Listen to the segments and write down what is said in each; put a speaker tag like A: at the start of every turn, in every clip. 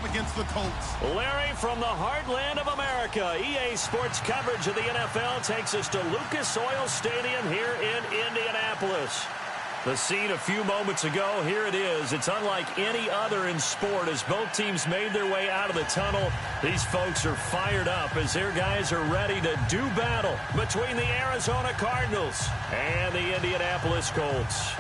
A: against the Colts.
B: Larry, from the heartland of America, EA Sports coverage of the NFL takes us to Lucas Oil Stadium here in Indianapolis. The scene a few moments ago, here it is. It's unlike any other in sport as both teams made their way out of the tunnel. These folks are fired up as their guys are ready to do battle between the Arizona Cardinals and the Indianapolis Colts.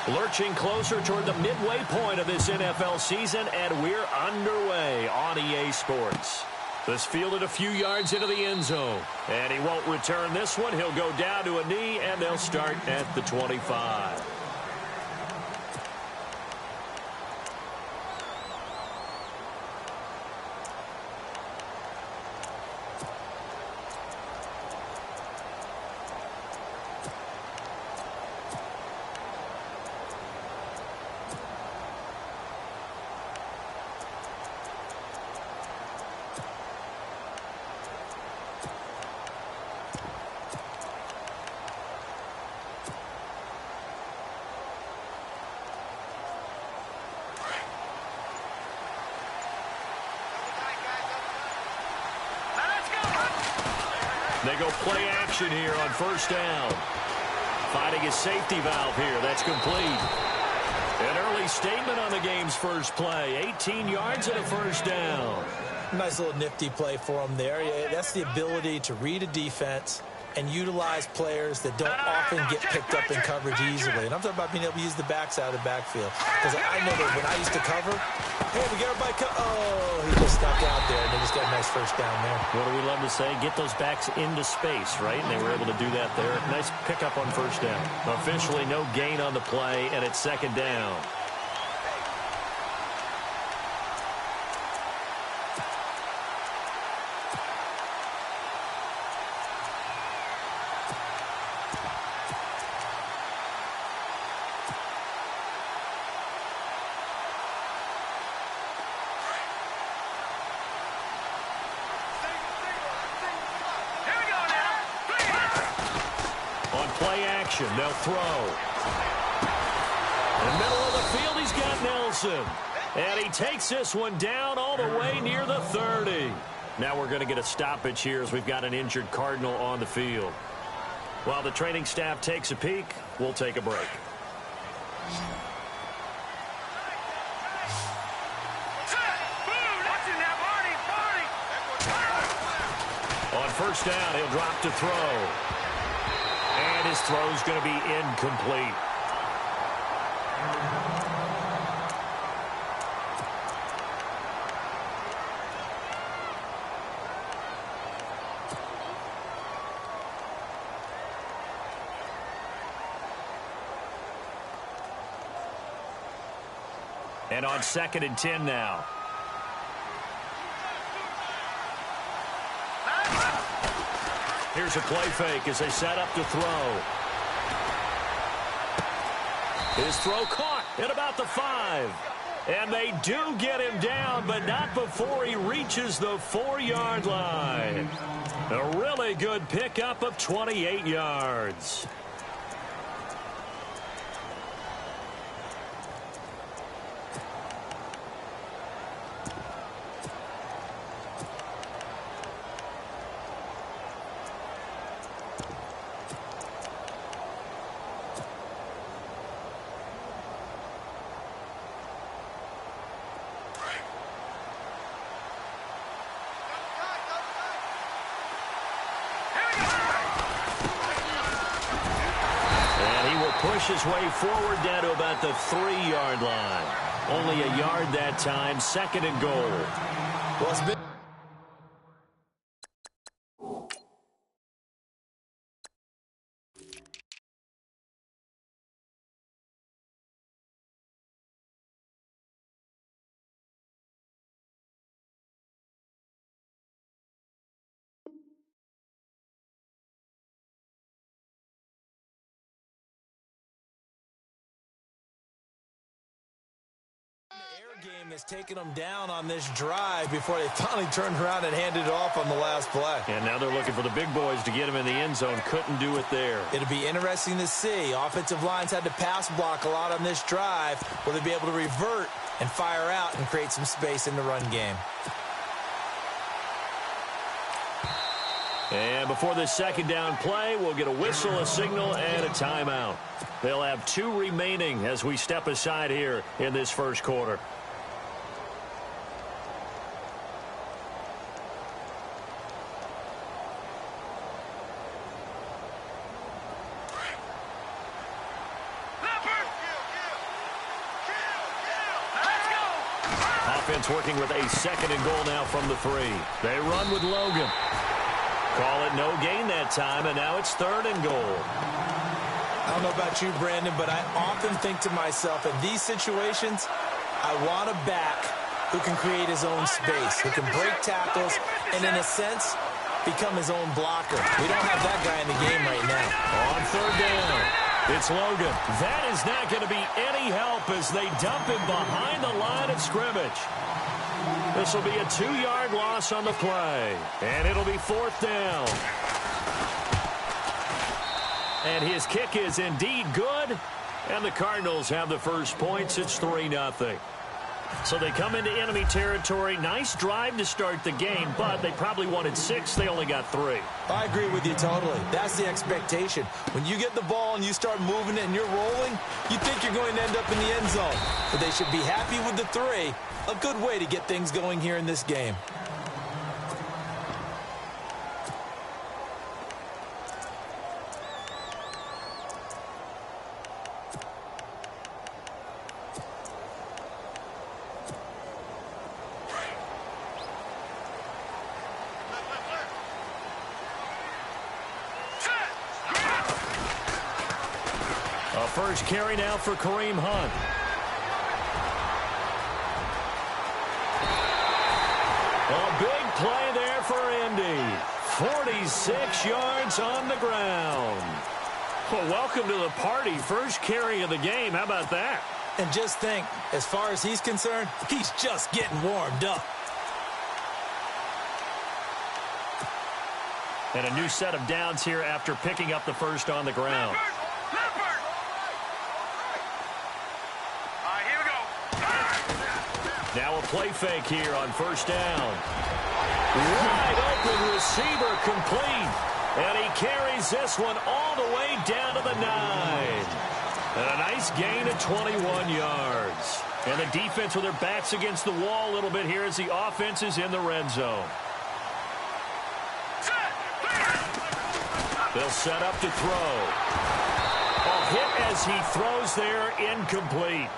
B: Lurching closer toward the midway point of this NFL season, and we're underway on EA Sports. This fielded a few yards into the end zone, and he won't return this one. He'll go down to a knee, and they'll start at the 25. They go play action here on first down. Finding a safety valve here. That's complete. An early statement on the game's first play. 18 yards and a first down.
C: Nice little nifty play for him there. That's the ability to read a defense and utilize players that don't often get picked up in coverage easily. And I'm talking about being able to use the backside of the backfield. Because I know that when I used to cover, hey, we get everybody oh, he just stuck out there, and they just got a nice first down there.
B: What do we love to say? Get those backs into space, right? And they were able to do that there. Nice pickup on first down. Officially no gain on the play, and it's second down. They'll throw. In the middle of the field, he's got Nelson. And he takes this one down all the way near the 30. Now we're going to get a stoppage here as we've got an injured Cardinal on the field. While the training staff takes a peek, we'll take a break. On first down, he'll drop to throw. And his throw's going to be incomplete. And on 2nd and 10 now. Here's a play fake as they set up to throw. His throw caught at about the 5. And they do get him down, but not before he reaches the 4-yard line. A really good pickup of 28 yards. Push his way forward down to about the 3-yard line. Only a yard that time, 2nd and goal.
C: Well, it's been game that's taken them down on this drive before they finally turned around and handed it off on the last play.
B: And now they're looking for the big boys to get him in the end zone. Couldn't do it there.
C: It'll be interesting to see. Offensive lines had to pass block a lot on this drive. Will they be able to revert and fire out and create some space in the run game?
B: And before this second down play, we'll get a whistle, a signal, and a timeout. They'll have 2 remaining as we step aside here in this first quarter. Offense working with a second and goal now from the 3. They run with Logan. Call it no gain that time, and now it's 3rd and goal.
C: I don't know about you, Brandon, but I often think to myself, in these situations, I want a back who can create his own space, who can break tackles, and in a sense, become his own blocker. We don't have that guy in the game right now.
B: On 3rd down, it's Logan. That is not going to be any help as they dump him behind the line of scrimmage. This will be a 2-yard loss on the play, and it'll be 4th down. And his kick is indeed good, and the Cardinals have the first points. It's 3-0. So they come into enemy territory. Nice drive to start the game, but they probably wanted 6. They only got 3.
C: I agree with you totally. That's the expectation. When you get the ball and you start moving it and you're rolling, you think you're going to end up in the end zone. But they should be happy with the 3. A good way to get things going here in this game.
B: A first carry now for Kareem Hunt. A big play there for Indy. 46 yards on the ground. Well, welcome to the party. First carry of the game. How about that?
C: And just think, as far as he's concerned, he's just getting warmed up.
B: And a new set of downs here after picking up the first on the ground. Now a play fake here on 1st down. Wide open receiver complete. And he carries this one all the way down to the 9. And a nice gain of 21 yards. And the defense with their backs against the wall a little bit here as the offense is in the red zone. They'll set up to throw. A hit as he throws there, incomplete.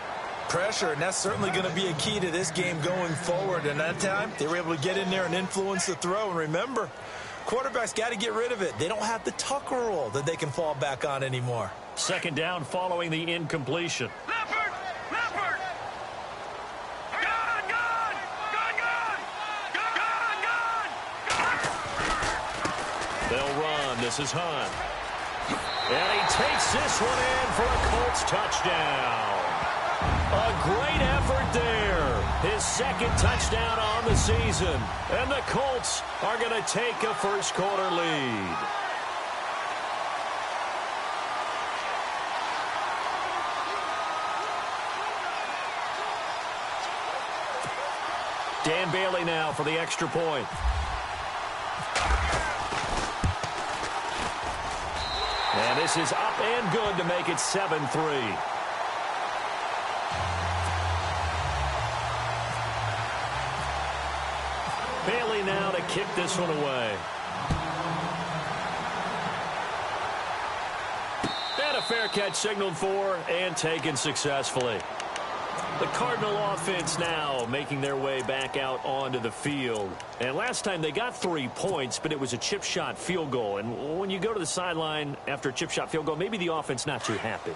C: Pressure, and that's certainly going to be a key to this game going forward. And that time, they were able to get in there and influence the throw. And remember, quarterbacks got to get rid of it. They don't have the Tucker rule that they can fall back on anymore.
B: 2nd down following the incompletion. They'll run. This is Hunt. And he takes this one in for a Colts touchdown. A great effort there. His 2nd touchdown on the season. And the Colts are going to take a first quarter lead. Dan Bailey now for the extra point. And this is up and good to make it 7-3. Bailey now to kick this one away. And a fair catch signaled for and taken successfully. The Cardinal offense now making their way back out onto the field. And last time they got 3 points, but it was a chip shot field goal. And when you go to the sideline after a chip shot field goal, maybe the offense not too happy.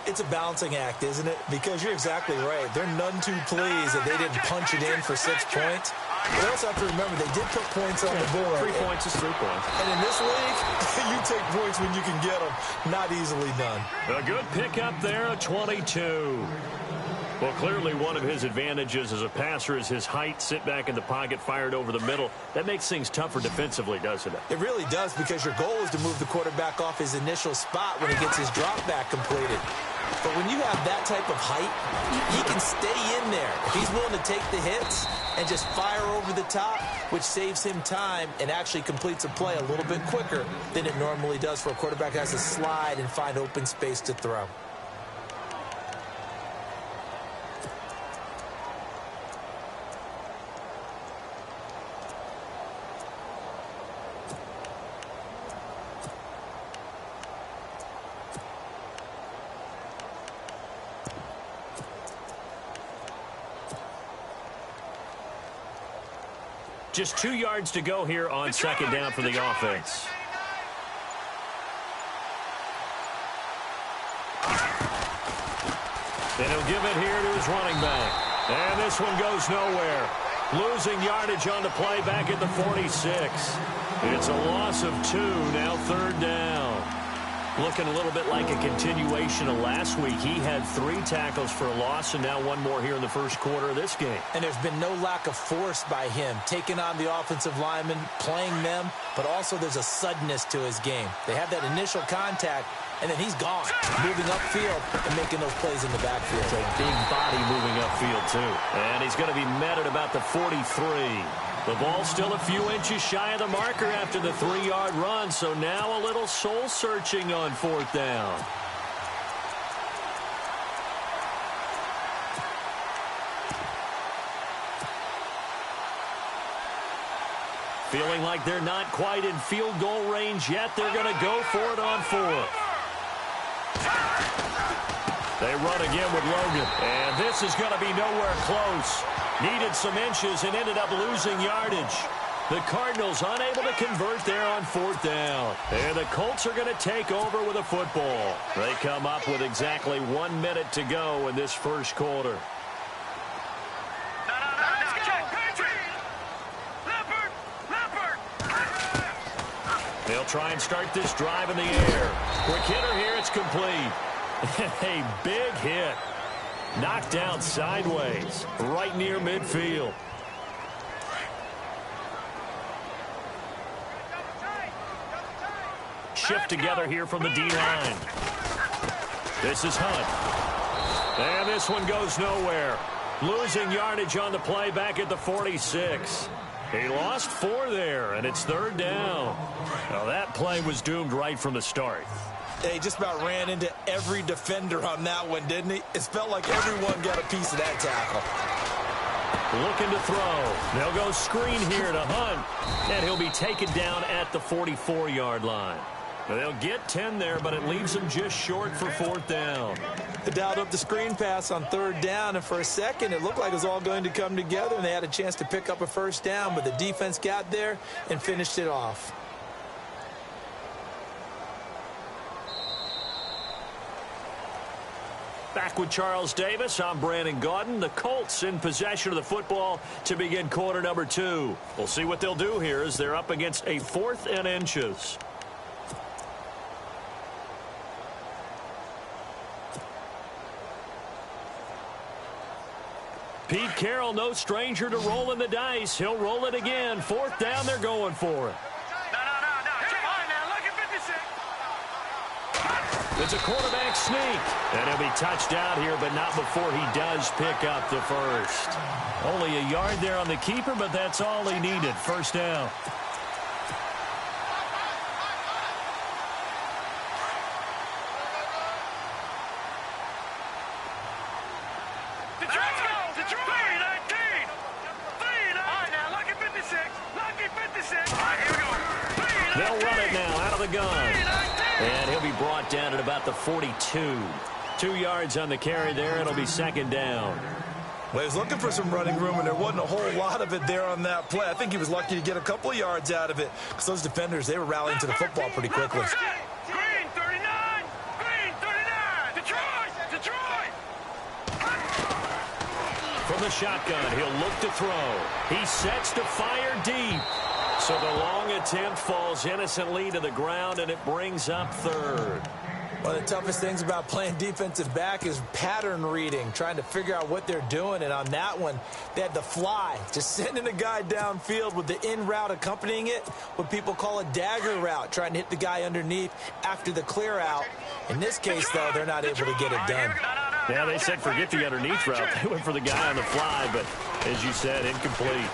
C: It's a balancing act, isn't it? Because you're exactly right. They're none too pleased that they didn't punch it in for 6 points. But they also have to remember they did put points on the board.
B: 3 points is 3 points.
C: And in this league, you take points when you can get them. Not easily done.
B: A good pickup there, a 22. Well, clearly one of his advantages as a passer is his height. Sit back in the pocket, fired over the middle. That makes things tougher defensively, doesn't it?
C: It really does, because your goal is to move the quarterback off his initial spot when he gets his drop back completed. But when you have that type of height, he can stay in there. If he's willing to take the hits and just fire over the top, which saves him time and actually completes a play a little bit quicker than it normally does for a quarterback who has to slide and find open space to throw.
B: Just 2 yards to go here on second down for the offense. And he'll give it here to his running back. And this one goes nowhere. Losing yardage on the play back at the 46. It's a loss of 2, now third down. Looking a little bit like a continuation of last week. He had 3 tackles for a loss, and now 1 more here in the first quarter of this game. And
C: there's been no lack of force by him, taking on the offensive linemen, playing them, but also there's a suddenness to his game. They have that initial contact, and then he's gone, moving upfield and making those plays in the backfield.
B: It's a big body moving upfield, too. And he's going to be met at about the 43. The ball's still a few inches shy of the marker after the 3-yard run, so now a little soul-searching on fourth down. Feeling like they're not quite in field goal range yet. They're going to go for it on fourth. They run again with Logan, and this is going to be nowhere close. Needed some inches and ended up losing yardage. The Cardinals unable to convert there on fourth down. And the Colts are going to take over with a football. They come up with exactly 1 minute to go in this first quarter. They'll try and start this drive in the air. Quick hitter here, it's complete. A big hit. Knocked down sideways, right near midfield. Shift together here from the D-line. This is Hunt. And this one goes nowhere. Losing yardage on the play back at the 46. He lost 4 there, and it's third down. Now that play was doomed right from the start.
C: He just about ran into every defender on that one, didn't he? It felt like everyone got a piece of that tackle.
B: Looking to throw. They'll go screen here to Hunt, and he'll be taken down at the 44-yard line. They'll get 10 there, but it leaves them just short for fourth down.
C: They dialed up the screen pass on third down, and for a second it looked like it was all going to come together, and they had a chance to pick up a first down, but the defense got there and finished it off.
B: Back with Charles Davis, I'm Brandon Gaudin. The Colts in possession of the football to begin quarter number 2. We'll see what they'll do here as they're up against a 4th and inches. Pete Carroll, no stranger to rolling the dice. He'll roll it again. Fourth down, they're going for it. It's a quarterback sneak. And he'll be touched out here, but not before he does pick up the first. Only a yard there on the keeper, but that's all he needed. First down. They'll run it now out of the gun. And he'll be brought down at about the 42. 2 yards on the carry there. It'll be second down.
C: Well, he was looking for some running room, and there wasn't a whole lot of it there on that play. I think he was lucky to get a couple of yards out of it, because those defenders, they were rallying to the football pretty quickly.
A: Green 39! Green 39! Detroit!
B: From the shotgun, he'll look to throw. He sets to fire deep. So the long attempt falls innocently to the ground, and it brings up third.
C: One of the toughest things about playing defensive back is pattern reading, trying to figure out what they're doing. And on that one, they had the fly, just sending a guy downfield with the in route accompanying it, what people call a dagger route, trying to hit the guy underneath after the clear out. In this case, though, they're not able to get it done.
B: Yeah, they said forget the underneath route. They went for the guy on the fly, but as you said, incomplete.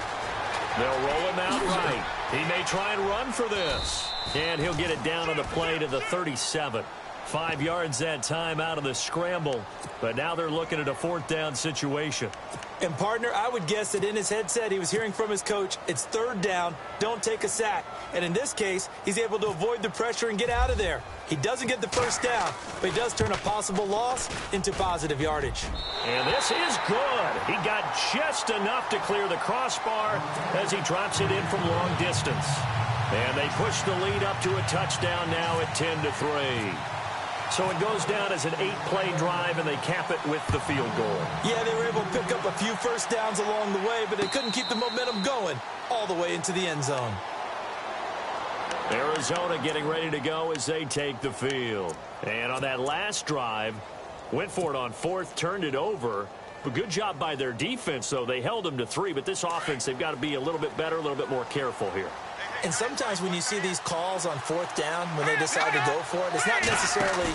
B: They'll roll him out right. He may try and run for this. And he'll get it down on the play to the 37. 5 yards that time out of the scramble. But now they're looking at a 4th down situation.
C: And, partner, I would guess that in his headset he was hearing from his coach, it's 3rd down, don't take a sack. And in this case, he's able to avoid the pressure and get out of there. He doesn't get the 1st down, but he does turn a possible loss into positive yardage.
B: And this is good. He got just enough to clear the crossbar as he drops it in from long distance. And they push the lead up to a touchdown now at 10-3. So it goes down as an 8-play drive, and they cap it with the field goal.
C: Yeah, they were able to pick up a few 1st downs along the way, but they couldn't keep the momentum going all the way into the end zone.
B: Arizona getting ready to go as they take the field. And on that last drive, went for it on 4th, turned it over. But good job by their defense, though. They held them to 3, but this offense, they've got to be a little bit better, a little bit more careful here.
C: And sometimes when you see these calls on 4th down, when they decide to go for it, it's not necessarily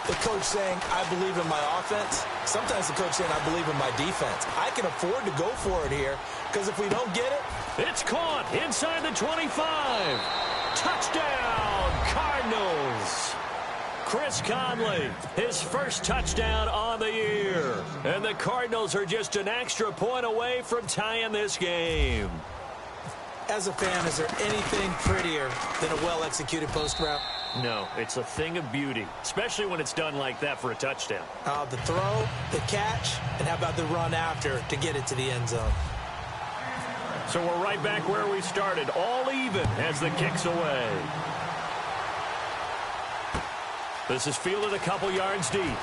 C: the coach saying, I believe in my offense. Sometimes the coach saying, I believe in my defense. I can afford to go for it here, because if we don't get it,
B: it's caught inside the 25. Touchdown, Cardinals. Chris Conley, his first touchdown on the year. And the Cardinals are just an extra point away from tying this game.
C: As a fan, is there anything prettier than a well-executed post route?
B: No, it's a thing of beauty, especially when it's done like that for a touchdown.
C: The throw, the catch, and how about the run after to get it to the end zone?
B: So we're right back where we started, all even as the kick's away. This is fielded a couple yards deep.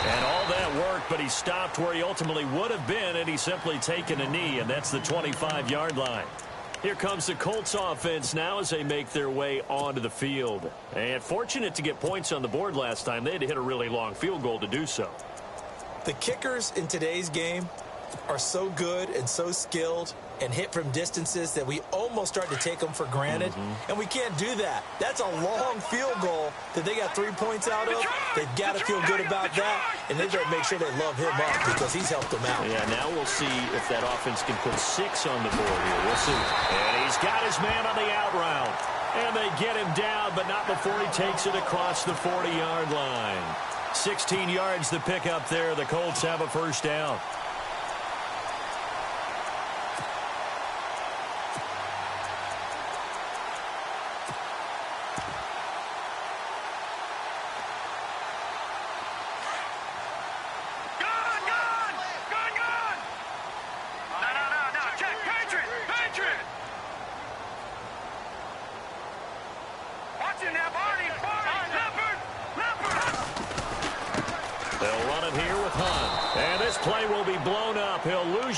B: And all that work, but he stopped where he ultimately would have been, and he's simply taken a knee, and that's the 25-yard line. Here comes the Colts offense now as they make their way onto the field. And fortunate to get points on the board last time. They had to hit a really long field goal to do so.
C: The kickers in today's game are so good and so skilled and hit from distances that we almost start to take them for granted. And we can't do that. That's a long field goal that they got 3 points out of. They've got to feel good about that, and they've got to make sure they love him up because he's helped them out.
B: Yeah, now we'll see if that offense can put 6 on the board here. We'll see. And he's got his man on the out route. And they get him down, but not before he takes it across the 40-yard line. 16 yards to pick up there. The Colts have a first down.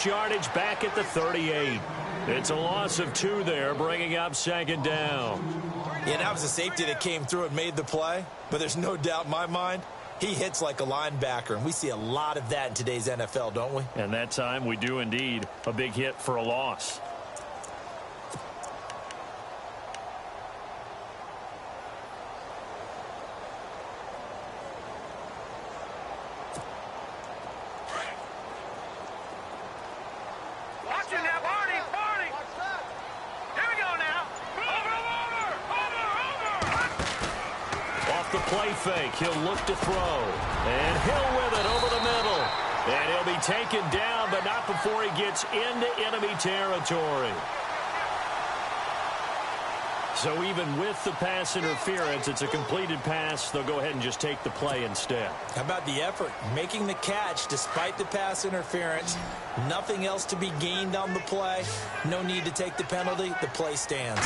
B: Yardage back at the 38. It's a loss of 2 there, bringing up 2nd down.
C: Yeah, that was a safety that came through and made the play, but there's no doubt in my mind he hits like a linebacker, and we see a lot of that in today's NFL, don't we?
B: And that time we do indeed. A big hit for a loss. Fake. He'll look to throw. And Hill with it over the middle. And he'll be taken down, but not before he gets into enemy territory. So even with the pass interference, it's a completed pass. They'll go ahead and just take the play instead.
C: How about the effort? Making the catch despite the pass interference. Nothing else to be gained on the play. No need to take the penalty. The play stands.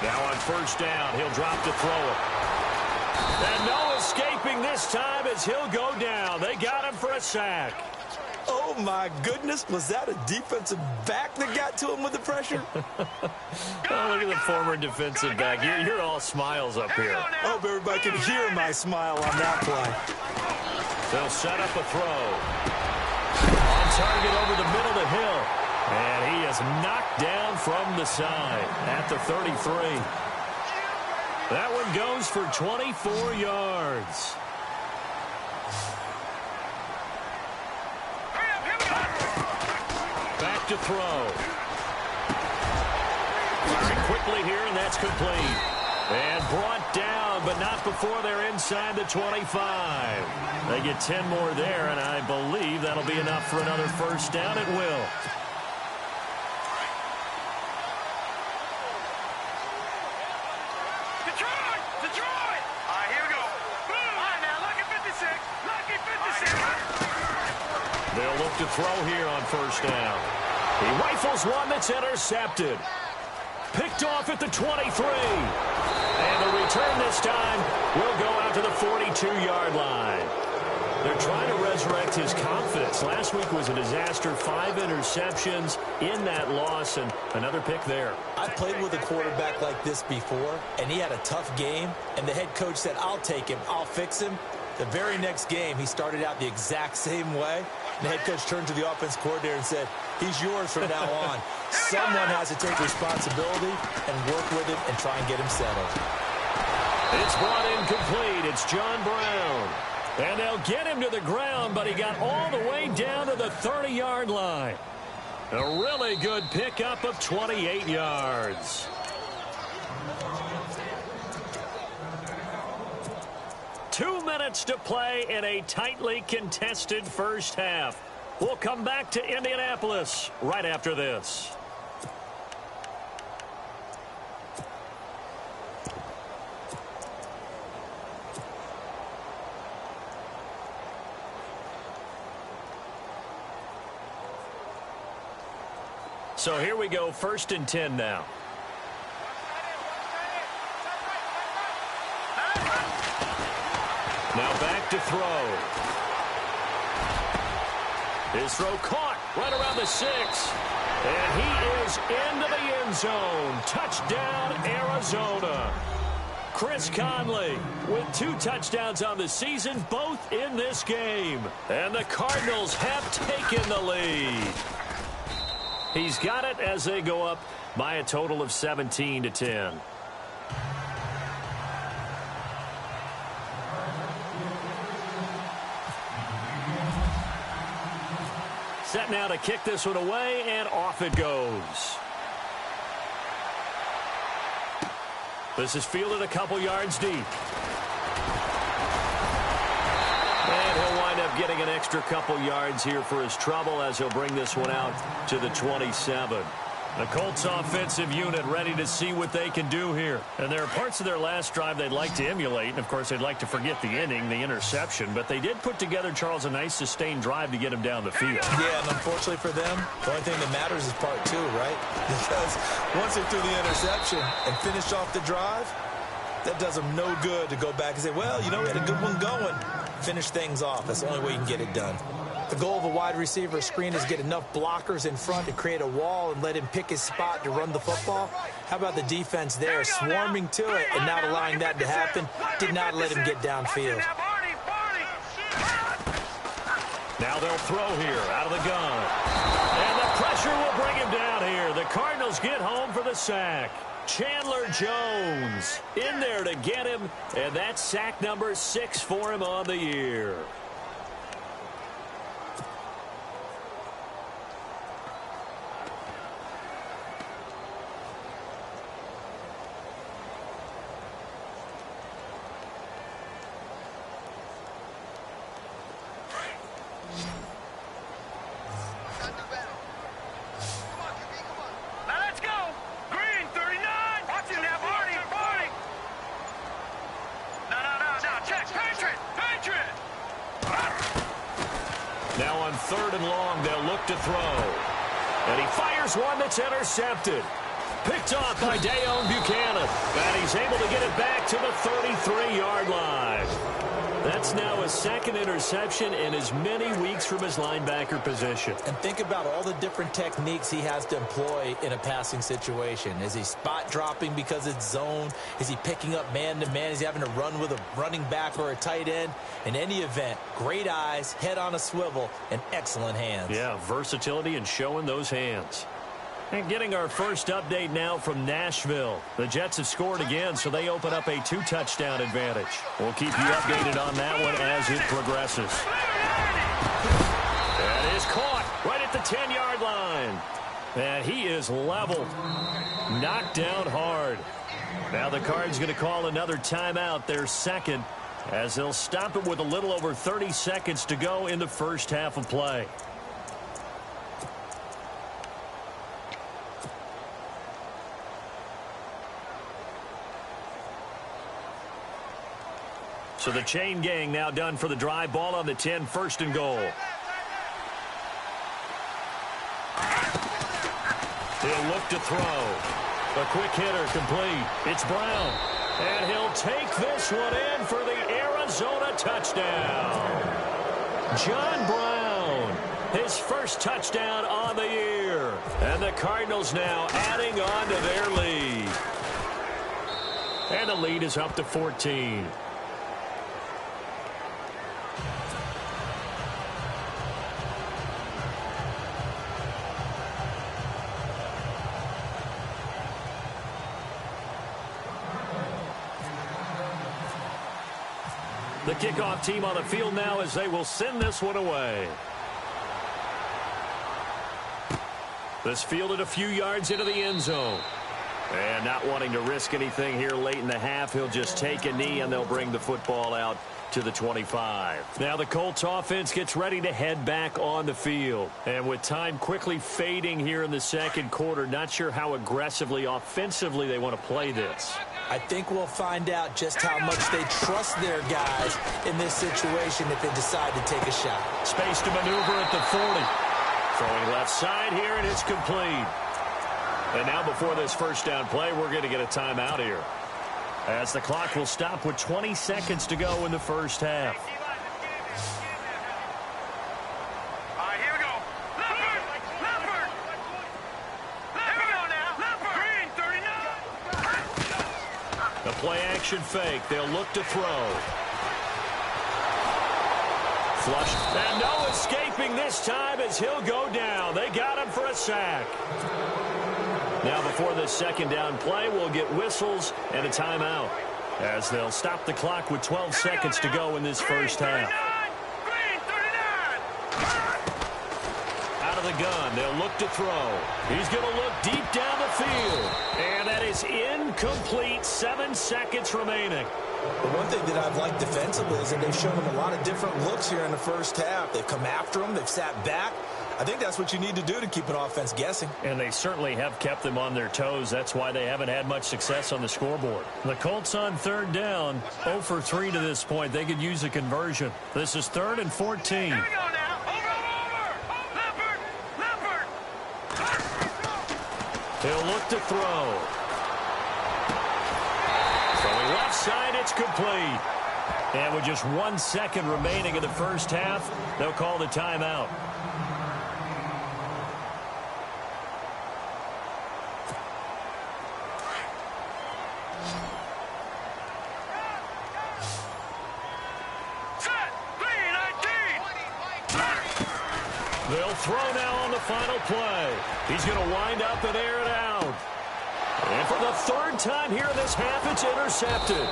B: Now on first down, he'll drop to throw it. And no escaping this time as he'll go down. They got him for a sack.
C: Oh, Oh, my goodness. Was that a defensive back that got to him with the pressure?
B: Oh, look at the former defensive back. You're all smiles up here.
C: I hope everybody can hear my smile on that play.
B: They'll set up a throw. On target over the middle to Hill. And he is knocked down from the side at the 33. That one goes for 24 yards. Back to throw. Firing quickly here, and that's complete. And brought down, but not before they're inside the 25. They get 10 more there, and I believe that'll be enough for another first down. It will.
A: Detroit! Detroit! All right, here we go. All right, now, lucky 56. Lucky 56.
B: They'll look to throw here on first down. He rifles one that's intercepted. Picked off at the 23. And the return this time will go out to the 42-yard line. They're trying to resurrect his confidence. Last week was a disaster. 5 interceptions in that loss, and another pick there.
C: I've played with a quarterback like this before, and he had a tough game, and the head coach said, I'll take him, I'll fix him. The very next game, he started out the exact same way. And the head coach turned to the offense coordinator and said, he's yours from now on. Someone has to take responsibility and work with him and try and get him settled.
B: It's brought in complete. It's John Brown. And they'll get him to the ground, but he got all the way down to the 30-yard line. A really good pickup of 28 yards. Two minutes to play in a tightly contested first half. We'll come back to Indianapolis right after this. So here we go, 1st and 10 now. Now back to throw. His throw caught right around the 6. And he is into the end zone. Touchdown, Arizona. Chris Conley with 2 touchdowns on the season, both in this game. And the Cardinals have taken the lead. He's got it as they go up by a total of 17-10. Set now to kick this one away, and off it goes. This is fielded a couple yards deep. And he'll wind up getting an extra couple yards here for his trouble as he'll bring this one out to the 27. The Colts offensive unit ready to see what they can do here. And there are parts of their last drive they'd like to emulate. And, of course, they'd like to forget the inning, the interception. But they did put together, Charles, a nice sustained drive to get him down the field.
C: Yeah, and unfortunately for them, the only thing that matters is part 2, right? Because once they threw the interception and finished off the drive, that does them no good to go back and say, well, you know, we had a good one going. Finish things off. That's the only way you can get it done. The goal of a wide receiver screen is get enough blockers in front to create a wall and let him pick his spot to run the football. How about the defense there, swarming to it and not allowing that to happen? Did not let him get downfield.
B: Now they'll throw here out of the gun. And the pressure will bring him down here. The Cardinals get home for the sack. Chandler Jones in there to get him, and that's sack number 6 for him on the year. Now on 3rd and long, they'll look to throw. And he fires one that's intercepted. Picked off by Dayon Buchanan. And he's able to get it back to the 33-yard line. That That's now a second interception in as many weeks from his linebacker position.
C: And think about all the different techniques he has to employ in a passing situation. Is he spot dropping because it's zone? Is he picking up man-to-man? Is he having to run with a running back or a tight end? In any event, great eyes, head on a swivel, and excellent hands.
B: Yeah, versatility and showing those hands. And getting our first update now from Nashville. The Jets have scored again, so they open up a 2-touchdown advantage. We'll keep you updated on that one as it progresses. That is caught right at the 10-yard line. And he is leveled. Knocked down hard. Now the Cards going to call another timeout, their second, as they'll stop it with a little over 30 seconds to go in the first half of play. So the chain gang now done for the drive. Ball on the 10, first and goal. He'll look to throw. A quick hitter complete. It's Brown. And he'll take this one in for the Arizona touchdown. John Brown, his first touchdown on the year. And the Cardinals now adding on to their lead. And the lead is up to 14. The kickoff team on the field now as they will send this one away. This fielded a few yards into the end zone. And not wanting to risk anything here late in the half, he'll just take a knee and they'll bring the football out to the 25. Now the Colts offense gets ready to head back on the field. And with time quickly fading here in the second quarter, not sure how aggressively, offensively they want to play this.
C: I think we'll find out just how much they trust their guys in this situation if they decide to take a shot.
B: Space to maneuver at the 40. Throwing left side here, and it's complete. And now before this first down play, we're going to get a timeout here, as the clock will stop with 20 seconds to go in the first half.
A: All right, here we go. Leopard! Here we go now. Green, 39.
B: The play-action fake. They'll look to throw. Flush. And no escaping this time as he'll go down. They got him for a sack. Now before this second down play, we'll get whistles and a timeout, as they'll stop the clock with 12 seconds to go in this first half.
A: Green, 39.
B: Out of the gun, they'll look to throw. He's going to look deep down the field. And that is incomplete. 7 seconds remaining.
C: The one thing that I've liked defensively is that they've shown them a lot of different looks here in the first half. They've come after them. They've sat back. I think that's what you need to do to keep an offense guessing.
B: And they certainly have kept them on their toes. That's why they haven't had much success on the scoreboard. The Colts on third down, 0 for 3 to this point. They could use a conversion. This is 3rd and 14.
A: Here we go now. Over. Leopard.
B: He'll look to throw. Throwing left side, it's complete. And with just 1 second remaining in the first half, they'll call the timeout. They'll throw now on the final play. He's going to wind up and air it out. And for the 3rd time here in this half, it's intercepted.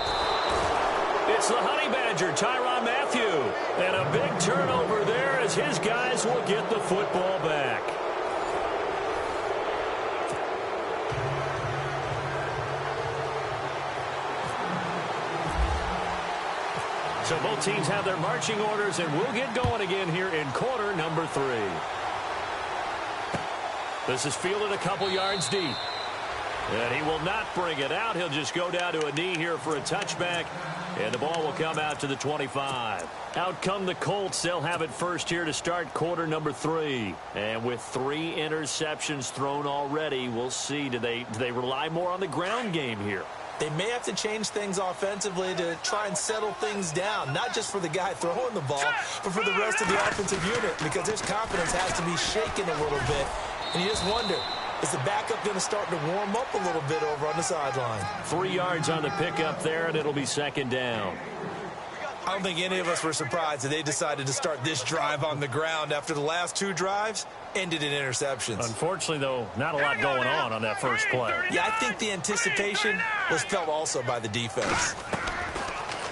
B: It's the Honey Badger, Tyrann Mathieu. And a big turnover there as his guys will get the football back. So both teams have their marching orders, and we'll get going again here in quarter number 3. This is fielded a couple yards deep. And he will not bring it out. He'll just go down to a knee here for a touchback. And the ball will come out to the 25. Out come the Colts. They'll have it first here to start quarter number 3. And with 3 interceptions thrown already, we'll see. Do they rely more on the ground game here?
C: They may have to change things offensively to try and settle things down, not just for the guy throwing the ball, but for the rest of the offensive unit, because his confidence has to be shaken a little bit. And you just wonder, is the backup going to start to warm up a little bit over on the sideline?
B: 3 yards on the pickup there, and it'll be second down.
C: I don't think any of us were surprised that they decided to start this drive on the ground after the last 2 drives ended in interceptions.
B: Unfortunately, though, not a lot going on that first play.
C: Yeah, I think the anticipation was felt also by the defense.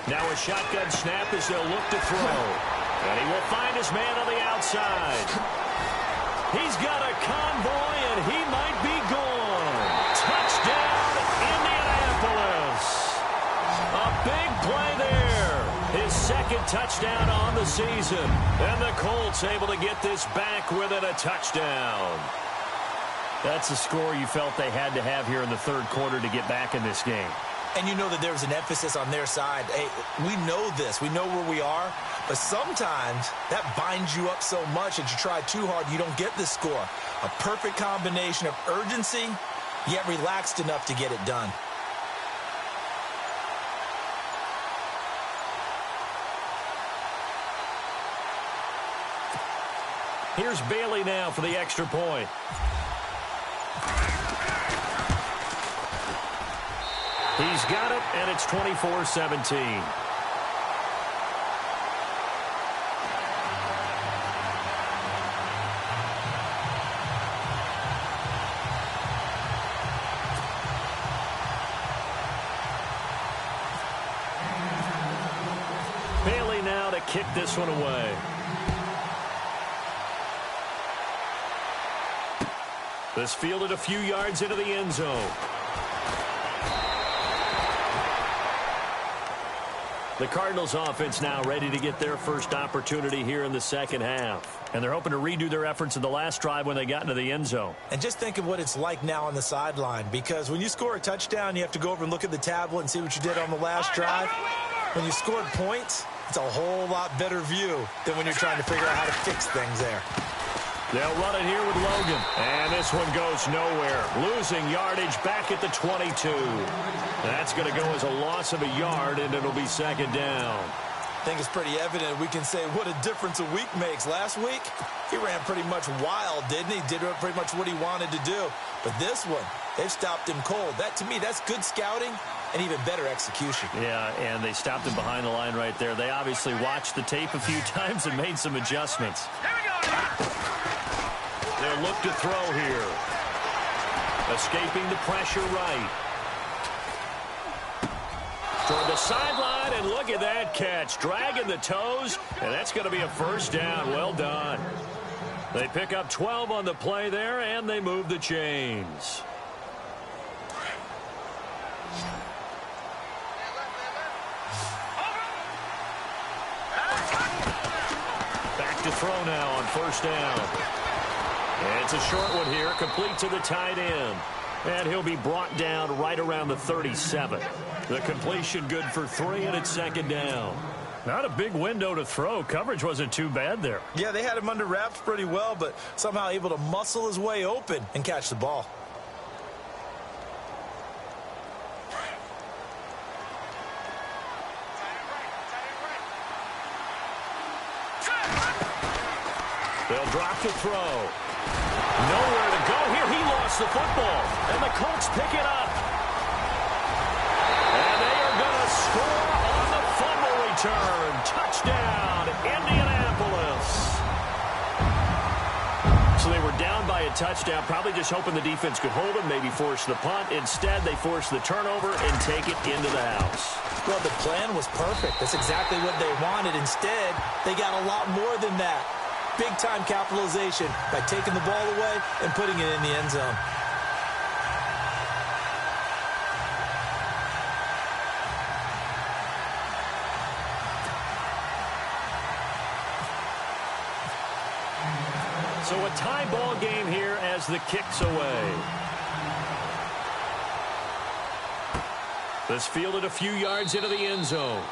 B: Now a shotgun snap as they'll look to throw. And he will find his man on the outside. He's got a convoy, and he might be gone. Touchdown, Indianapolis. A big play there. His second touchdown on the season. And the Colts able to get this back within a touchdown. That's a score you felt they had to have here in the third quarter to get back in this game.
C: And you know that there's an emphasis on their side. Hey, we know this. We know where we are. But sometimes that binds you up so much that you try too hard, you don't get the score. A perfect combination of urgency, yet relaxed enough to get it done.
B: Here's Bailey now for the extra point. He's got it, and it's 24-17. Bailey now to kick this one away. This fielded a few yards into the end zone. The Cardinals offense now ready to get their first opportunity here in the second half. And they're hoping to redo their efforts in the last drive when they got into the end zone.
C: And just think of what it's like now on the sideline, because when you score a touchdown, you have to go over and look at the tablet and see what you did on the last drive. When you scored points, it's a whole lot better view than when you're trying to figure out how to fix things there.
B: They'll run it here with Logan. And this one goes nowhere. Losing yardage back at the 22. That's going to go as a loss of a yard, and it'll be second down.
C: I think it's pretty evident we can say what a difference a week makes. Last week, he ran pretty much wild, didn't he? Did pretty much what he wanted to do. But this one, they've stopped him cold. That, to me, that's good scouting and even better execution.
B: Yeah, and they stopped him behind the line right there. They obviously watched the tape a few times and made some adjustments. They'll look to throw here. Escaping the pressure right. Toward the sideline, and look at that catch. Dragging the toes, and that's going to be a first down. Well done. They pick up 12 on the play there, and they move the chains. Back to throw now on first down. And it's a short one here, complete to the tight end. And he'll be brought down right around the 37. The completion good for 3, and it's second down. Not a big window to throw. Coverage wasn't too bad there.
C: Yeah, they had him under wraps pretty well, but somehow able to muscle his way open and catch the ball.
B: They'll drop to throw. Nowhere to go here. He lost the football, and the Colts pick it up. And they are going to score on the fumble return. Touchdown, Indianapolis. So they were down by a touchdown, probably just hoping the defense could hold them, maybe force the punt. Instead, they force the turnover and take it into the house.
C: Well, the plan was perfect. That's exactly what they wanted. Instead, they got a lot more than that. Big-time capitalization by taking the ball away and putting it in the end zone.
B: So a tie ball game here as the kick's away. This fielded a few yards into the end zone.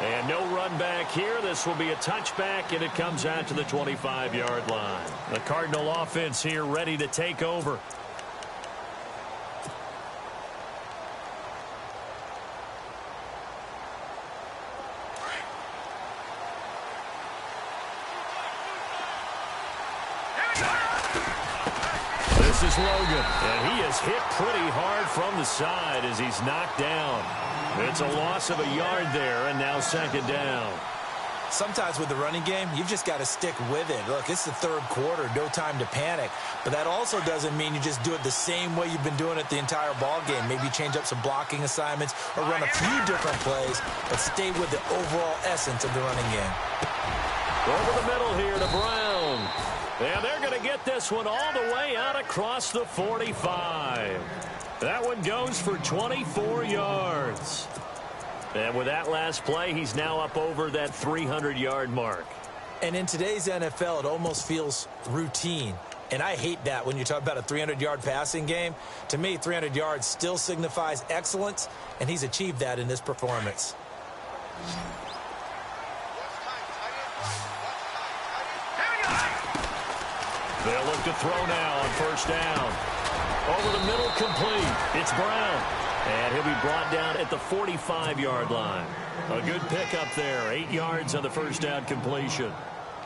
B: And no run back here. This will be a touchback, and it comes out to the 25-yard line. The Cardinal offense here ready to take over. Logan. And he is hit pretty hard from the side as he's knocked down. It's a loss of a yard there, and now second down.
C: Sometimes with the running game, you've just got to stick with it. Look, it's the third quarter, no time to panic. But that also doesn't mean you just do it the same way you've been doing it the entire ball game. Maybe change up some blocking assignments or run a few different plays, but stay with the overall essence of the running game.
B: Over the middle here to Brown. And they're going to get this one all the way out across the 45. That one goes for 24 yards. And with that last play, he's now up over that 300-yard mark.
C: And in today's NFL, it almost feels routine. And I hate that when you talk about a 300-yard passing game. To me, 300 yards still signifies excellence, and he's achieved that in this performance.
B: They'll look to throw now on first down. Over the middle, complete. It's Brown. And he'll be brought down at the 45-yard line. A good pickup there. 8 yards on the first down completion.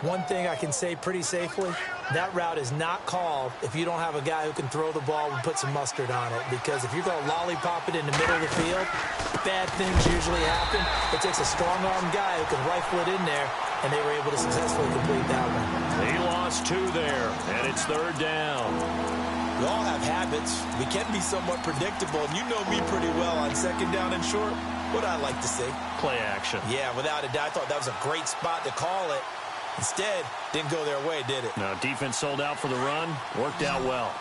C: One thing I can say pretty safely, that route is not called if you don't have a guy who can throw the ball and put some mustard on it. Because if you're going to lollipop it in the middle of the field, bad things usually happen. It takes a strong-arm guy who can rifle it in there, and they were able to successfully complete that one.
B: He lost 2 there, and it's third down.
C: We all have habits. We can be somewhat predictable, and you know me pretty well on second down and short. What I like to see?
B: Play action.
C: Yeah, without a doubt. I thought that was a great spot to call it. Instead, didn't go their way, did it?
B: No, defense sold out for the run. Worked out well.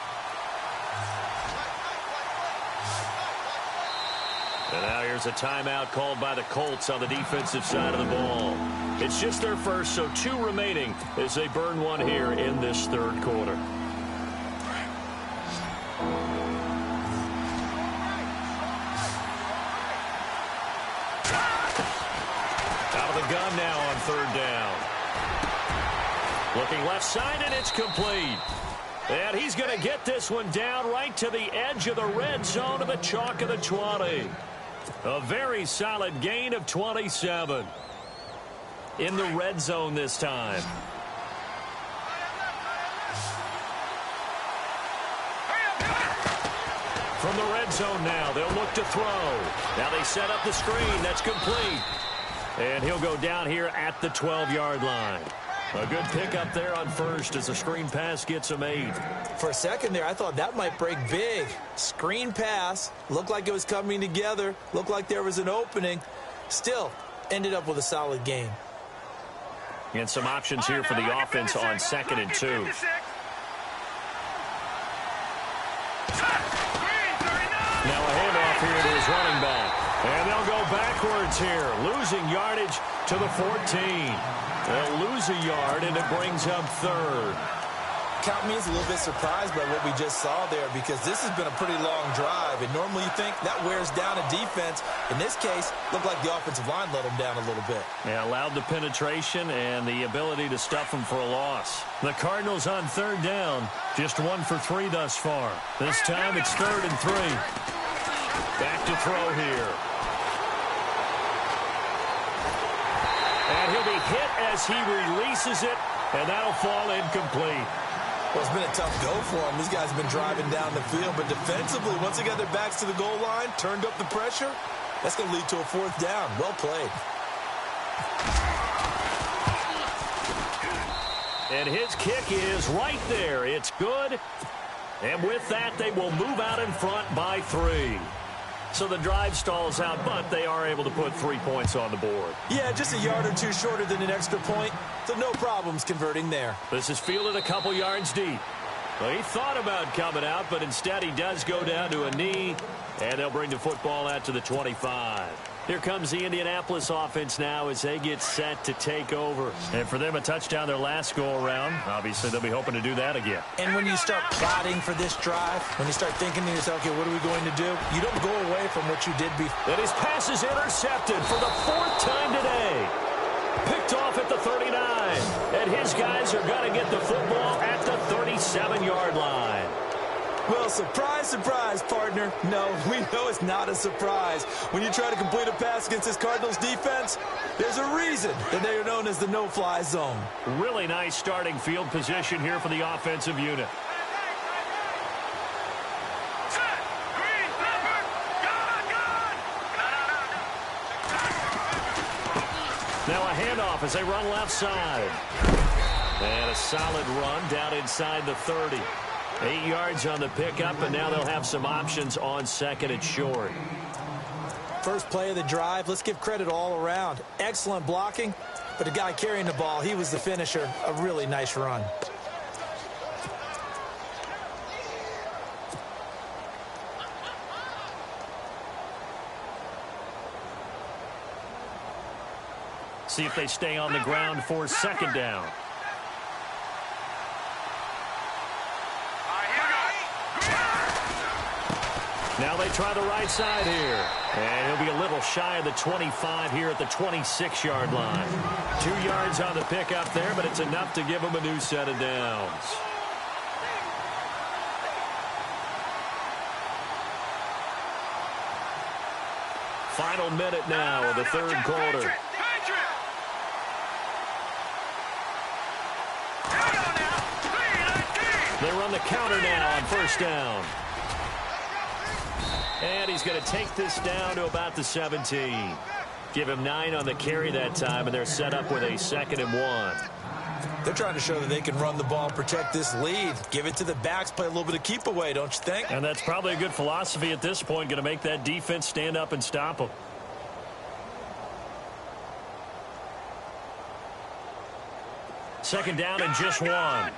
B: And now here's a timeout called by the Colts on the defensive side of the ball. It's just their first, so 2 remaining as they burn one here in this third quarter. Out of the gun now on third down. Looking left side, and it's complete. And he's going to get this one down right to the edge of the red zone of the chalk of the 20. A very solid gain of 27. In the red zone this time. From the red zone now, they'll look to throw. Now they set up the screen. That's complete. And he'll go down here at the 12-yard line. A good pickup there on first as the screen pass gets him 8.
C: For a second there, I thought that might break big. Screen pass. Looked like it was coming together. Looked like there was an opening. Still, ended up with a solid game.
B: And some options here for the offense on 2nd and 2.
A: Now
B: a handoff here to his running back. And they'll go backwards here, losing yardage to the 14. They'll lose a yard, and it brings up third.
C: Count me as a little bit surprised by what we just saw there, because this has been a pretty long drive, and normally you think that wears down a defense. In this case, looked like the offensive line let them down a little bit.
B: Yeah, allowed the penetration and the ability to stuff them for a loss. The Cardinals on third down, just 1 for 3 thus far. This time it's 3rd and 3. Back to throw here. And he'll be hit as he releases it, and that'll fall incomplete.
C: Well, it's been a tough go for them. These guys have been driving down the field, but defensively, once they got their backs to the goal line, turned up the pressure, that's going to lead to a 4th down. Well played.
B: And his kick is right there. It's good. And with that, they will move out in front by 3. So the drive stalls out, but they are able to put 3 points on the board.
C: Yeah, just a yard or 2 shorter than an extra point, so no problems converting there.
B: This is fielded a couple yards deep. Well, he thought about coming out, but instead he does go down to a knee, and they'll bring the football out to the 25. Here comes the Indianapolis offense now as they get set to take over. And for them, a touchdown their last go-around. Obviously, they'll be hoping to do that again.
C: And when you start plotting for this drive, when you start thinking to yourself, okay, what are we going to do? You don't go away from what you did before.
B: And his pass is intercepted for the 4th time today. Picked off at the 39. And his guys are going to get the football at the 37-yard line.
C: Well, surprise, surprise, partner. No, we know it's not a surprise. When you try to complete a pass against this Cardinals defense, there's a reason that they are known as the no-fly zone.
B: Really nice starting field position here for the offensive unit. Now a handoff as they run left side. And a solid run down inside the 30. 8 yards on the pickup, and now they'll have some options on second and short.
C: First play of the drive, let's give credit all around. Excellent blocking, but the guy carrying the ball, he was the finisher. A really nice run.
B: See if they stay on the ground for second down. Now they try the right side here. And he'll be a little shy of the 25 here at the 26-yard line. 2 yards on the pickup there, but it's enough to give him a new set of downs. Final minute now of the third quarter. They run the counter now on first down. And he's going to take this down to about the 17. Give him 9 on the carry that time, and they're set up with a 2nd and 1.
C: They're trying to show that they can run the ball and protect this lead. Give it to the backs, play a little bit of keep away, don't you think?
B: And that's probably a good philosophy at this point, going to make that defense stand up and stop them. Second down and just 1.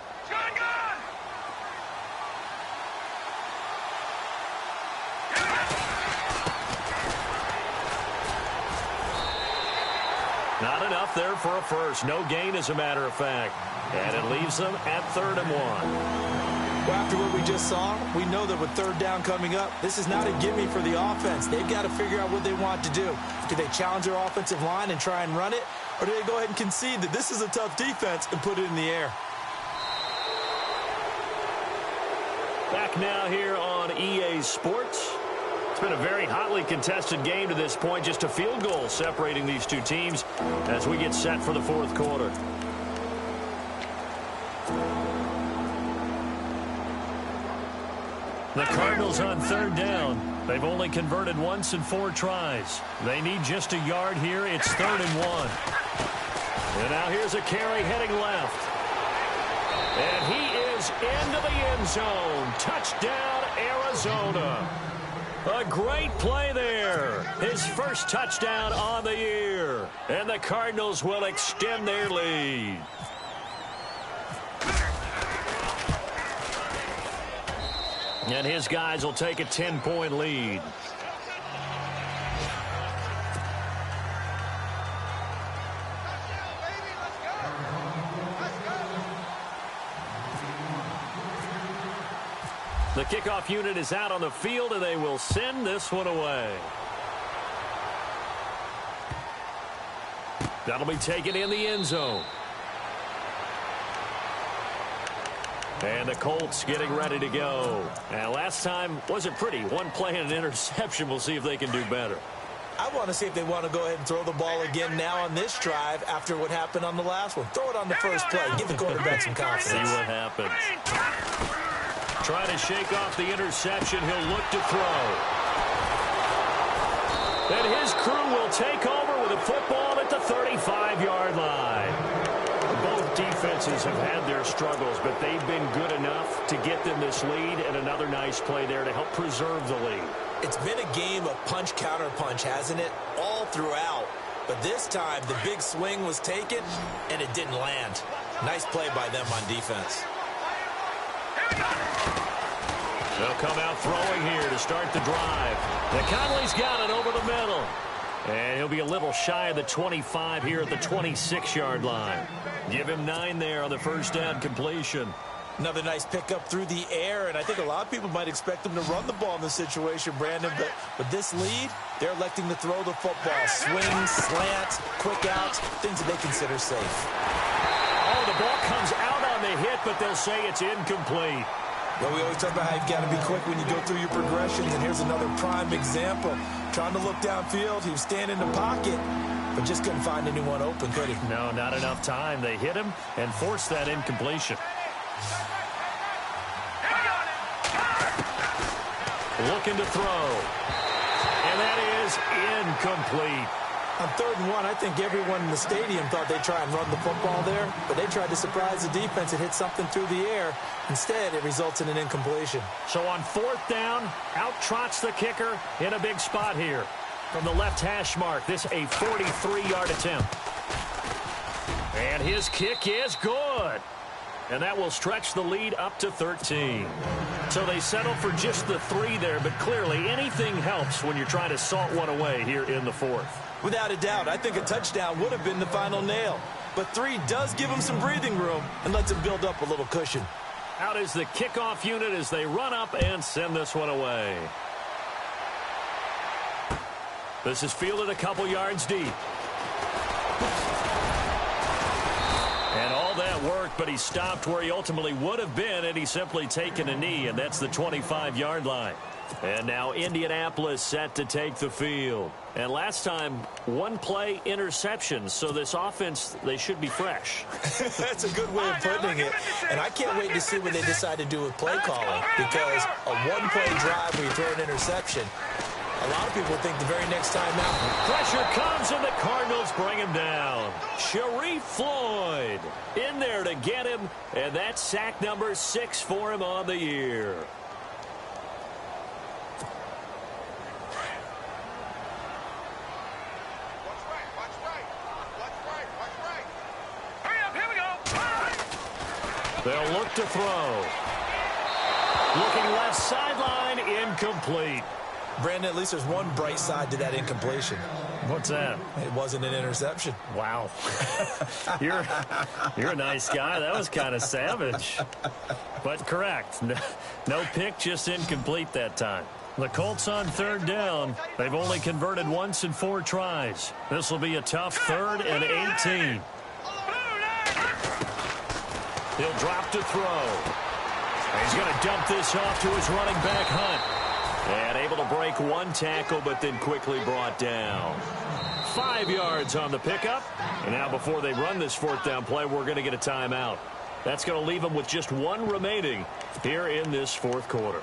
B: Not enough there for a first. No gain, as a matter of fact. And it leaves them at 3rd and 1.
C: Well, after what we just saw, we know that with third down coming up, this is not a gimme for the offense. They've got to figure out what they want to do. Do they challenge their offensive line and try and run it? Or do they go ahead and concede that this is a tough defense and put it in the air?
B: Back now here on EA Sports. It's been a very hotly contested game to this point. Just a field goal separating these two teams as we get set for the fourth quarter. The Cardinals on third down. They've only converted once in 4 tries. They need just a yard here. It's 3rd and 1. And now here's a carry heading left. And he is into the end zone. Touchdown, Arizona. A great play there. His first touchdown on the year. And the Cardinals will extend their lead. And his guys will take a 10-point lead. The kickoff unit is out on the field, and they will send this one away. That'll be taken in the end zone. And the Colts getting ready to go. And last time wasn't pretty. One play and an interception. We'll see if they can do better.
C: I want to see if they want to go ahead and throw the ball again now on this drive after what happened on the last one. Throw it on the first play. Give the quarterback some confidence.
B: See what happens. Trying to shake off the interception. He'll look to throw. And his crew will take over with a football at the 35-yard line. Both defenses have had their struggles, but they've been good enough to get them this lead, and another nice play there to help preserve the lead.
C: It's been a game of punch-counter-punch, hasn't it? All throughout. But this time, the big swing was taken, and it didn't land. Nice play by them on defense.
B: They'll come out throwing here to start the drive. Conley's got it over the middle. And he'll be a little shy of the 25 here at the 26-yard line. Give him 9 there on the first down completion.
C: Another nice pickup through the air, and I think a lot of people might expect them to run the ball in this situation, Brandon, but with this lead, they're electing to throw the football. Swings, slants, quick outs, things that they consider safe.
B: Oh, the ball comes out on the hit, but they'll say it's incomplete.
C: Well, we always talk about how you've got to be quick when you go through your progressions, and here's another prime example. Trying to look downfield, he was standing in the pocket, but just couldn't find anyone open, could he?
B: No, not enough time. They hit him and forced that incompletion. Looking to throw. And that is incomplete.
C: On 3rd and 1, I think everyone in the stadium thought they'd try and run the football there, but they tried to surprise the defense and hit something through the air. Instead, it results in an incompletion.
B: So on 4th down, out trots the kicker in a big spot here. From the left hash mark, this a 43-yard attempt. And his kick is good. And that will stretch the lead up to 13. So they settle for just the 3 there, but clearly anything helps when you're trying to salt one away here in the 4th.
C: Without a doubt, I think a touchdown would have been the final nail. But 3 does give them some breathing room and lets them build up a little cushion.
B: Out is the kickoff unit as they run up and send this one away. This is fielded a couple yards deep. And all that worked, but he stopped where he ultimately would have been had he simply taken a knee, and that's the 25-yard line. And now Indianapolis set to take the field. And last time, 1 play interception, so this offense, they should be fresh.
C: That's a good way of putting it. And I can't wait to see what they decide to do with play calling, because a 1-play drive where you throw an interception, a lot of people think the very next time out.
B: Pressure comes, and the Cardinals bring him down. Sharif Floyd in there to get him, and that's sack number 6 for him on the year. They'll look to throw. Looking left sideline, incomplete.
C: Brandon, at least there's one bright side to that incompletion.
B: What's that?
C: It wasn't an interception.
B: Wow. You're a nice guy. That was kind of savage. But correct. No pick, just incomplete that time. The Colts on 3rd down. They've only converted once in 4 tries. This will be a tough 3rd and 18. He'll drop to throw. He's going to dump this off to his running back, Hunt. And able to break 1 tackle, but then quickly brought down. 5 yards on the pickup. And now before they run this 4th down play, we're going to get a timeout. That's going to leave them with just 1 remaining here in this 4th quarter.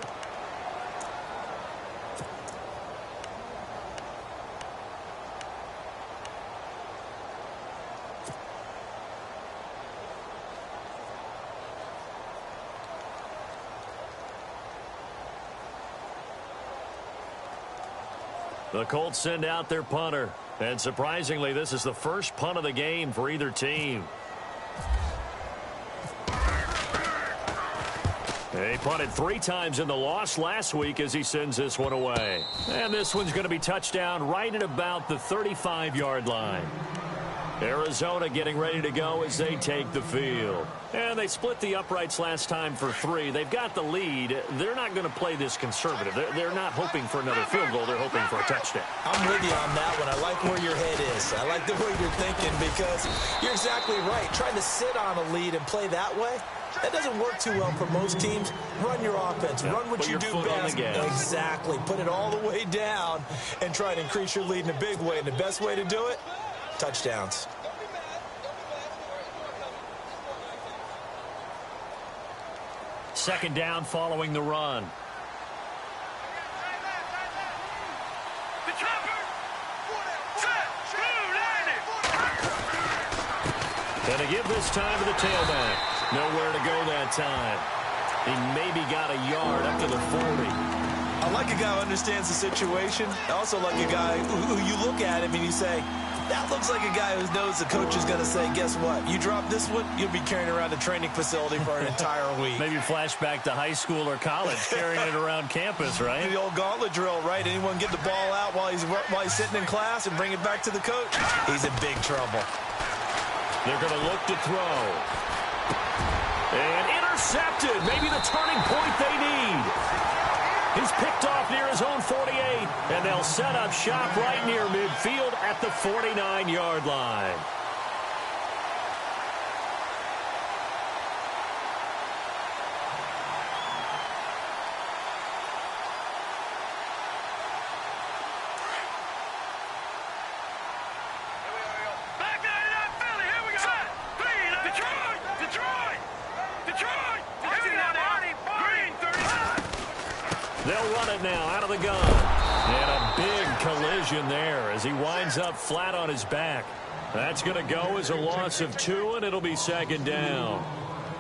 B: The Colts send out their punter. And surprisingly, this is the first punt of the game for either team. They punted 3 times in the loss last week as he sends this one away. And this one's going to be touchdown right at about the 35-yard line. Arizona getting ready to go as they take the field. And they split the uprights last time for 3. They've got the lead. They're not going to play this conservative. They're not hoping for another field goal. They're hoping for a touchdown.
C: I'm with you on that one. I like where your head is. I like the way you're thinking, because you're exactly right. Trying to sit on a lead and play that way, that doesn't work too well for most teams. Run your offense. Run what you do best. Exactly. Put it all the way down and try to increase your lead in a big way. And the best way to do it, touchdowns.
B: Second down following the run. And to give this time to the tailback. Nowhere to go that time. He maybe got a yard up to the 40.
C: I like a guy who understands the situation. I also like a guy who you look at him and you say, that looks like a guy who knows the coach is going to say, guess what? You drop this one, you'll be carrying around a training facility for an entire week.
B: Maybe flashback to high school or college, carrying it around campus, right?
C: The old gauntlet drill, right? Anyone get the ball out while he's sitting in class and bring it back to the coach? He's in big trouble.
B: They're going to look to throw. And intercepted. Maybe the turning point they need. He's picked off near his own 48, and they'll set up shop right near midfield at the 49-yard line. They'll run it now out of the gun. And a big collision collision there as he winds up flat on his back. That's going to go as a loss of 2, and it'll be second down.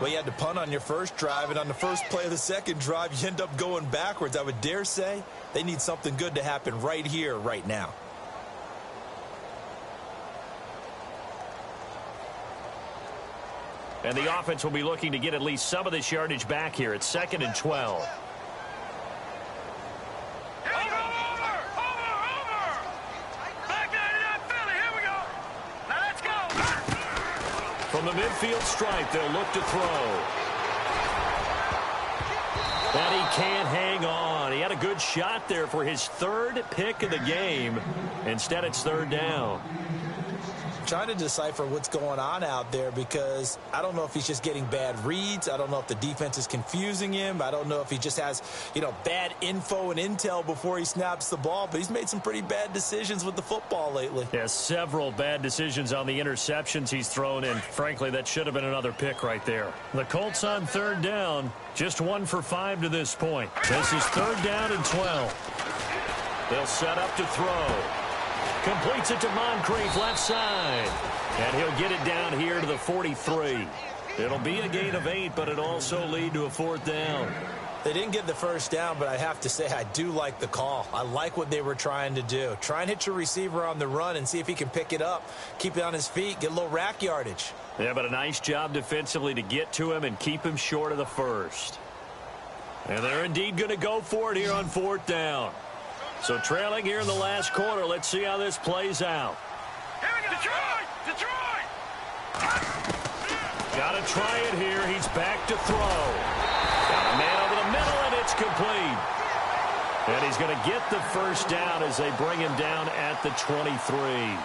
C: Well, you had to punt on your first drive, and on the first play of the second drive, you end up going backwards. I would dare say they need something good to happen right here, right now.
B: And the offense will be looking to get at least some of this yardage back here. It's 2nd and 12. From the midfield stripe, they'll look to throw. And he can't hang on. He had a good shot there for his 3rd pick of the game. Instead, it's 3rd down.
C: Trying to decipher what's going on out there because I don't know if he's just getting bad reads. I don't know if the defense is confusing him. I don't know if he just has, bad info and intel before he snaps the ball. But he's made some pretty bad decisions with the football lately.
B: Yeah, several bad decisions on the interceptions he's thrown in. Frankly, that should have been another pick right there. The Colts on 3rd down. Just 1 for 5 to this point. This is 3rd down and 12. They'll set up to throw. Completes it to Moncrief left side. And he'll get it down here to the 43. It'll be a gain of 8, but it'll also lead to a 4th down.
C: They didn't get the first down, but I have to say I do like the call. I like what they were trying to do. Try and hit your receiver on the run and see if he can pick it up. Keep it on his feet. Get a little rack yardage.
B: Yeah, but a nice job defensively to get to him and keep him short of the first. And they're indeed going to go for it here on 4th down. So trailing here in the last quarter. Let's see how this plays out.
A: Here we go. Detroit!
B: Got to try it here. He's back to throw. Got a man over the middle, and it's complete. And he's going to get the first down as they bring him down at the 23.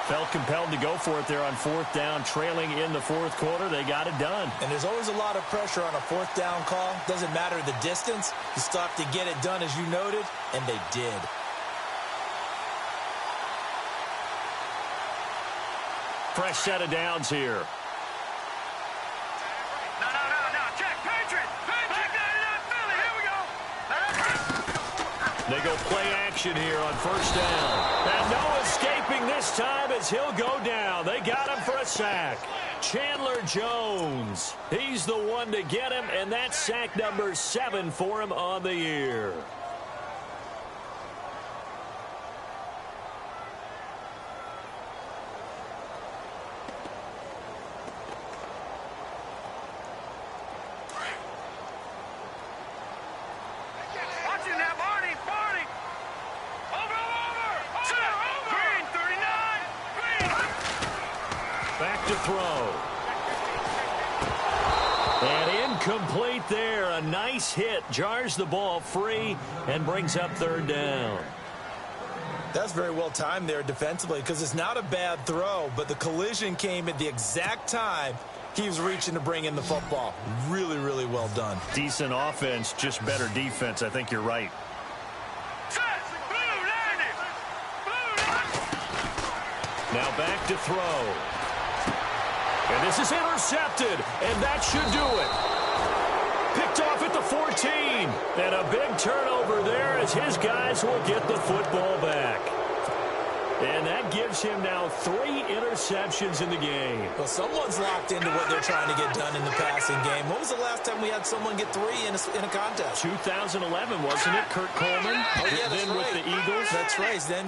B: Felt compelled to go for it there on 4th down, trailing in the 4th quarter. They got it done.
C: And there's always a lot of pressure on a 4th down call. Doesn't matter the distance. You still have to get it done, as you noted, and they did.
B: Fresh set of downs here.
A: No. Check. Patriot. Philly. Here we go.
B: They go play action here on 1st down. And no escaping this time as he'll go down. They got him for a sack. Chandler Jones. He's the one to get him, and that's sack number 7 for him on the year. Back to throw. And incomplete there. A nice hit. Jars the ball free and brings up 3rd down.
C: That's very well timed there defensively because it's not a bad throw, but the collision came at the exact time he was reaching to bring in the football. Really, really well done.
B: Decent offense, just better defense. I think you're right. Now back to throw. And this is intercepted, and that should do it. Picked off at the 14. And a big turnover there as his guys will get the football back. And that gives him now 3 interceptions in the game.
C: Well, someone's locked into what they're trying to get done in the passing game. When was the last time we had someone get 3 in a contest?
B: 2011, wasn't it? Kurt Coleman.
C: Oh, yeah, that's
B: then
C: right.
B: with the Eagles.
C: That's right. Then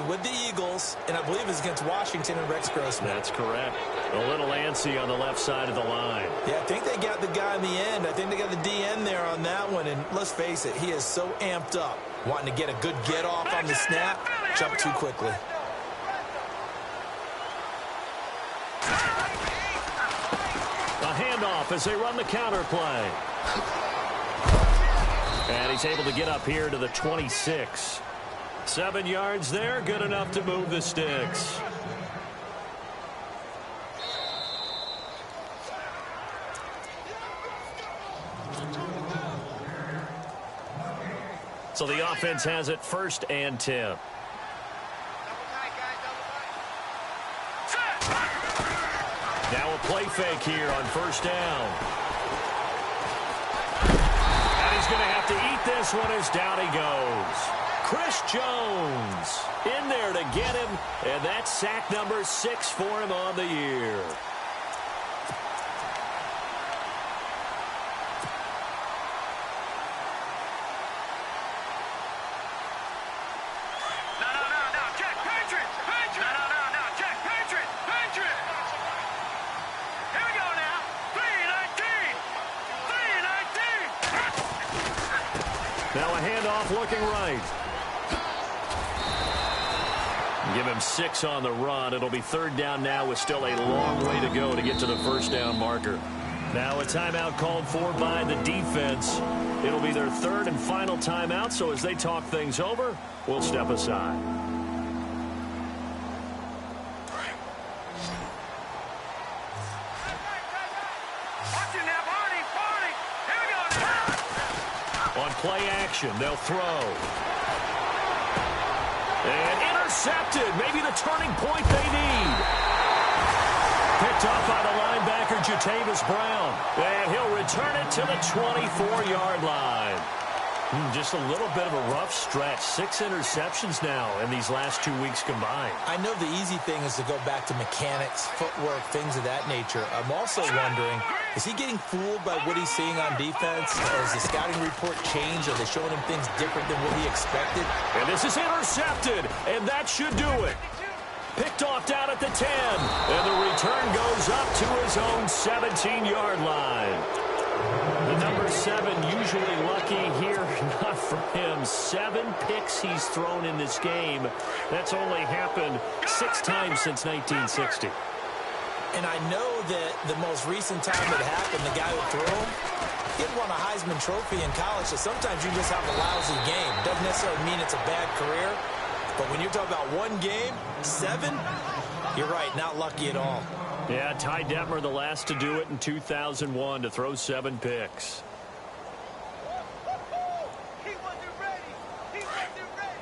C: with the Eagles, and I believe it's against Washington and Rex Grossman.
B: That's correct. A little antsy on the left side of the line.
C: Yeah, I think they got the guy in the end. I think they got the DN there on that one. And let's face it, he is so amped up, wanting to get a good get off on the snap, jump too quickly.
B: A handoff as they run the counter play. And he's able to get up here to the 26. 7 yards there, good enough to move the sticks. So the offense has it 1st and 10. Now a play fake here on 1st down. And he's going to have to eat this one as down he goes. Chris Jones in there to get him, and that's sack number 6 for him on the year.
A: Now a handoff looking right.
B: Give him 6 on the run. It'll be 3rd down now with still a long way to go to get to the first down marker. Now a timeout called for by the defense. It'll be their 3rd and final timeout, so as they talk things over, we'll step aside. On play action, they'll throw. And intercepted. Maybe the turning point they need. Picked off by the linebacker, Jatavis Brown. And he'll return it to the 24-yard line. Just a little bit of a rough stretch. 6 interceptions now in these last 2 weeks combined.
C: I know the easy thing is to go back to mechanics, footwork, things of that nature. I'm also wondering, is he getting fooled by what he's seeing on defense? Has the scouting report changed? Are they showing him things different than what he expected?
B: And this is intercepted, and that should do it. Picked off down at the 10, and the return goes up to his own 17-yard line. The number 7 usually lucky here, not for him. 7 picks he's thrown in this game. That's only happened 6 times since 1960.
C: And I know that the most recent time it happened, the guy who threw him, he had won a Heisman Trophy in college, so sometimes you just have a lousy game. Doesn't necessarily mean it's a bad career, but when you're talking about one game, 7, you're right, not lucky at all.
B: Yeah, Ty Detmer, the last to do it in 2001, to throw 7 picks.
A: He wasn't ready. He wasn't ready.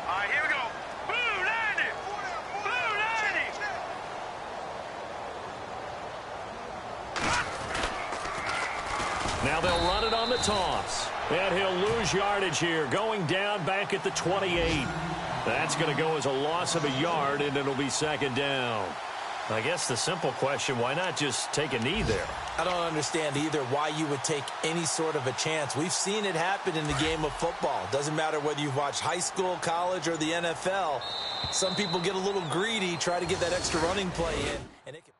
A: All right, here we go. Blue 90. Blue 90.
B: Now they'll run it on the toss. And he'll lose yardage here, going down back at the 28. That's going to go as a loss of a yard, and it'll be 2nd down. I guess the simple question, why not just take a knee there?
C: I don't understand either why you would take any sort of a chance. We've seen it happen in the game of football. Doesn't matter whether you've watched high school, college, or the NFL. Some people get a little greedy, try to get that extra running play in, and it can